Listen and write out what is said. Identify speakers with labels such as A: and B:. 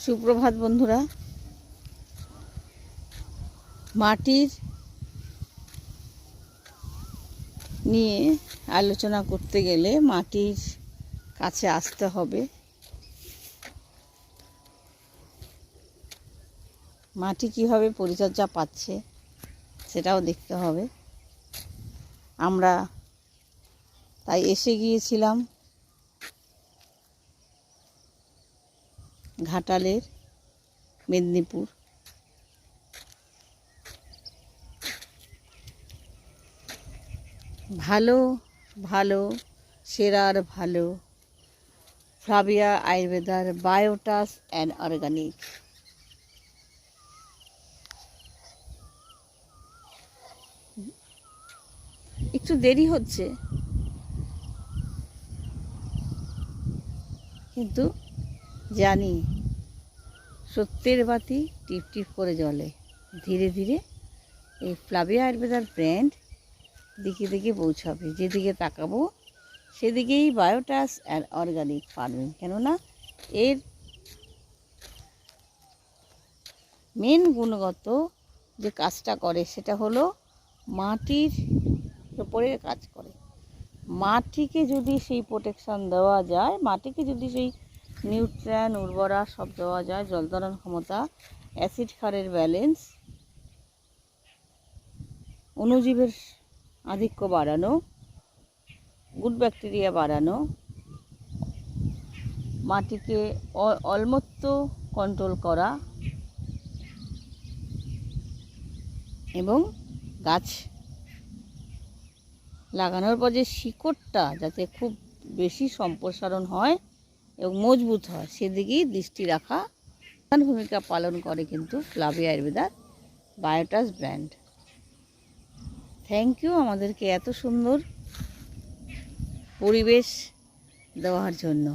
A: সুপ্রভাত বন্ধুরা। মাটির নিয়ে আলোচনা করতে গেলে মাটির কাছে আসতে হবে। মাটি কীভাবে পরিচর্যা পাচ্ছে সেটাও দেখতে হবে। আমরা তাই এসে গিয়েছিলাম ঘাটালের মেদিনীপুর। ভালো ভালো সেরার ভালো ফ্লাভিয়া আয়ুর্বেদার বায়োটাস অ্যান্ড অর্গানিক। একটু দেরি হচ্ছে, কিন্তু জানি সত্যের বাতি টিপ টিপ করে জ্বলে। ধীরে ধীরে এই ফ্লাভিয়া আয়ুর্বেদার ব্র্যান্ড দিকে দিকে পৌঁছাবে। যেদিকে তাকাবো সেদিকেই বায়োটাস অ্যান্ড অর্গানিক ফার্মিং। কেননা এর মেন গুণগত যে কাজটা করে সেটা হলো মাটির উপরে কাজ করে। মাটিকে যদি সেই প্রোটেকশান দেওয়া যায়, মাটিকে যদি সেই নিউট্রিয়েন্ট উর্বরা সব দেওয়া যায়, জল ধারণ ক্ষমতা, অ্যাসিড ক্ষারের ব্যালেন্স, অণুজীবের আধিক্য বাড়ানো, গুড ব্যাকটেরিয়া বাড়ানো, মাটিকে অলমত্ত কন্ট্রোল করা এবং গাছ লাগানোর পর যে শিকড়টা যাতে খুব বেশি সম্প্রসারণ হয় এবং মজবুত হয় সেদিকেই দৃষ্টি রাখা প্রধান ভূমিকা পালন করে কিন্তু ফ্লাভিয়া আয়ুর্বেদার বায়োটাস ব্র্যান্ড। থ্যাংক ইউ আমাদেরকে এত সুন্দর পরিবেশ দেওয়ার জন্য।